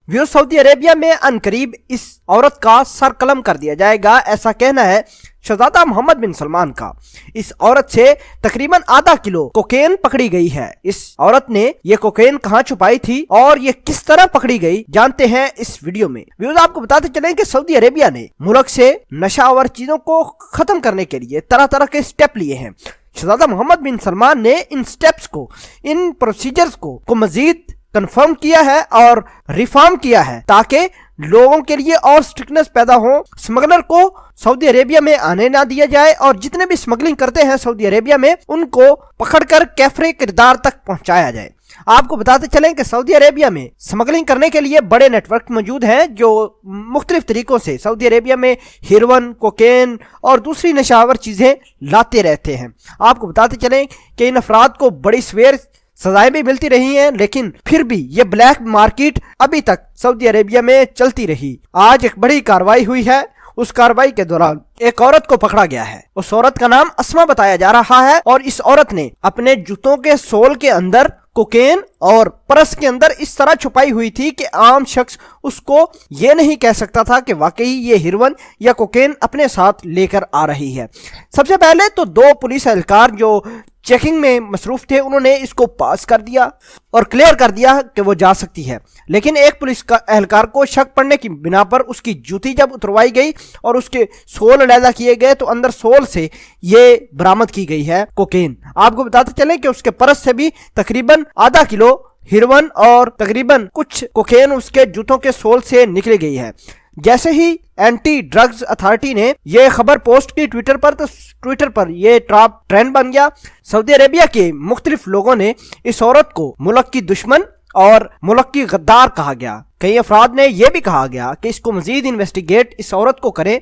Saudi Arabia में अनकरीब इस औरत का सर कलम कर दिया जाएगा, ऐसा कहना है शहजादा मोहम्मद बिन सलमान का। इस औरत से तकरीबन आधा किलो कोकेन पकड़ी गई है। इस औरत ने ये कोकेन कहां छुपाई थी और ये किस तरह पकड़ी गई, जानते हैं इस वीडियो में। व्यूअर्स, आपको बताते चलें कि सऊदी अरेबिया ने मुल्क से नशावर चीजों को खत्म करने के लिए तरह तरह के स्टेप लिए हैं। शहजादा मोहम्मद बिन सलमान ने इन स्टेप्स को, इन प्रोसीजर्स को मजीद कंफर्म किया है और रिफॉर्म किया है ताकि लोगों के लिए और स्ट्रिक्टनेस पैदा हो, स्मगलर को सऊदी अरेबिया में आने ना दिया जाए और जितने भी स्मगलिंग करते हैं सऊदी अरेबिया में उनको पकड़कर कैफरे किरदार तक पहुंचाया जाए। आपको बताते चलें कि सऊदी अरेबिया में स्मगलिंग करने के लिए बड़े नेटवर्क मौजूद हैं जो मुख्तलिफ तरीकों से सऊदी अरेबिया में हेरोइन, कोकेन और दूसरी नशावर चीजें लाते रहते हैं। आपको बताते चलें कि इन अफराद को बड़ी सवेर सजाएं भी मिलती रही हैं, लेकिन फिर भी ये ब्लैक मार्केट अभी तक सऊदी अरेबिया में चलती रही। आज एक बड़ी कार्रवाई हुई है। उस कार्रवाई के दौरान एक औरत को पकड़ा गया है। उस औरत का नाम अस्मा बताया जा रहा है और इस औरत ने अपने जूतों के सोल के अंदर कोकेन और पर्स के अंदर इस तरह छुपाई हुई थी कि आम शख्स उसको ये नहीं कह सकता था कि वाकई ये हेरोइन या कोकेन अपने साथ लेकर आ रही है। सबसे पहले तो दो पुलिस एहलकार जो चेकिंग में मसरूफ थे उन्होंने इसको पास कर दिया और क्लियर कर दिया कि वो जा सकती है, लेकिन एक पुलिस का एहलकार को शक पड़ने की बिना पर उसकी जूती जब उतरवाई गई और उसके सोल अलहदा किए गए तो अंदर सोल से ये बरामद की गई है कोकेन। आपको बताते चले कि उसके पर्स से भी तकरीबन आधा किलो हेरोइन और तकरीबन कुछ कोकेन उसके जूतों के सोल से निकली गई है। जैसे ही एंटी ड्रग्स अथॉरिटी ने यह खबर पोस्ट की ट्विटर पर, तो ट्विटर पर यह टॉप ट्रेंड बन गया। सऊदी अरेबिया के मुख्तलिफ लोगों ने इस औरत को मुल्क की दुश्मन और मुल्क की गद्दार कहा गया। कई अफराद ने यह भी कहा गया कि इसको मजीद इन्वेस्टिगेट इस औरत को करें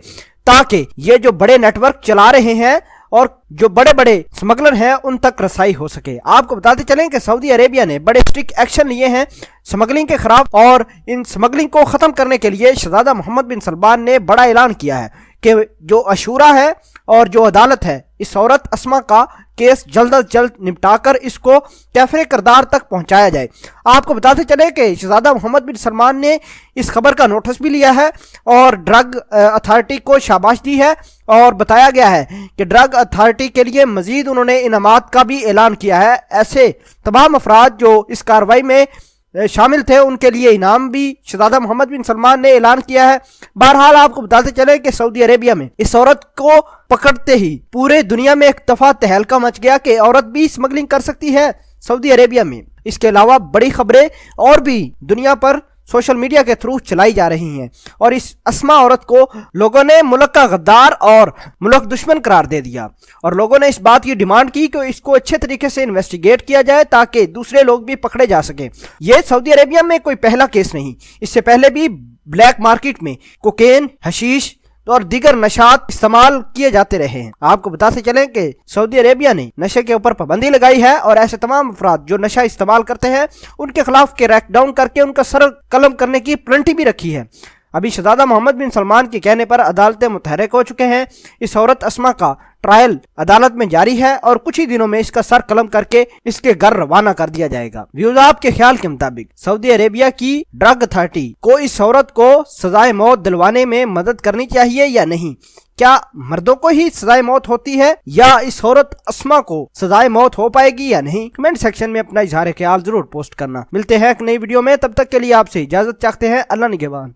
ताकि ये जो बड़े नेटवर्क चला रहे हैं और जो बड़े बड़े स्मगलर हैं उन तक रसाई हो सके। आपको बताते चलें कि सऊदी अरेबिया ने बड़े स्ट्रिक्ट एक्शन लिए हैं स्मगलिंग के खिलाफ और इन स्मगलिंग को खत्म करने के लिए शहजादा मोहम्मद बिन सलमान ने बड़ा ऐलान किया है कि जो अशूरा है और जो अदालत है इस औरत अस्मा का केस जल्द अज जल्द निपटाकर इसको कैफरे किरदार तक पहुंचाया जाए। आपको बताते चले कि शहजादा मोहम्मद बिन सलमान ने इस खबर का नोटिस भी लिया है और ड्रग अथॉरिटी को शाबाश दी है और बताया गया है कि ड्रग अथॉरिटी के लिए मजीद उन्होंने इनामात का भी ऐलान किया है। ऐसे तमाम अफराद जो इस कार्रवाई में शामिल थे उनके लिए इनाम भी शहजादा मोहम्मद बिन सलमान ने ऐलान किया है। बहरहाल आपको बताते चले कि सऊदी अरेबिया में इस औरत को पकड़ते ही पूरे दुनिया में एक दफा तहलका मच गया कि औरत भी स्मगलिंग कर सकती है सऊदी अरेबिया में। इसके अलावा बड़ी खबरें और भी दुनिया पर सोशल मीडिया के थ्रू चलाई जा रही हैं और इस अस्मा औरत को लोगों ने मुल्क का गद्दार और मुल्क दुश्मन करार दे दिया और लोगों ने इस बात की डिमांड की कि इसको अच्छे तरीके से इन्वेस्टिगेट किया जाए ताकि दूसरे लोग भी पकड़े जा सके। ये सऊदी अरेबिया में कोई पहला केस नहीं, इससे पहले भी ब्लैक मार्केट में कोकेन, हशीश और दीगर नशात इस्तेमाल किए जाते रहे हैं। आपको बताते चलें कि सऊदी अरेबिया ने नशे के ऊपर पाबंदी लगाई है और ऐसे तमाम अफराद जो नशा इस्तेमाल करते हैं उनके खिलाफ क्रैकडाउन करके उनका सर कलम करने की पेनल्टी भी रखी है। अभी शहजादा मोहम्मद बिन सलमान के कहने पर अदालतें मुतहरक हो चुके हैं। इस औरत अस्मा का ट्रायल अदालत में जारी है और कुछ ही दिनों में इसका सर कलम करके इसके घर रवाना कर दिया जाएगा। व्यूअर्स, आपके ख्याल के मुताबिक सऊदी अरेबिया की ड्रग अथॉरिटी को इस औरत को सजाए मौत दिलवाने में मदद करनी चाहिए या नहीं? क्या मर्दों को ही सजाए मौत होती है या इस औरत अस्मा को सजाए मौत हो पाएगी या नहीं? कमेंट सेक्शन में अपना इजहार ख्याल जरूर पोस्ट करना। मिलते हैं एक नई वीडियो में, तब तक के लिए आपसे इजाजत चाहते हैं। अल्लाह निगहबान।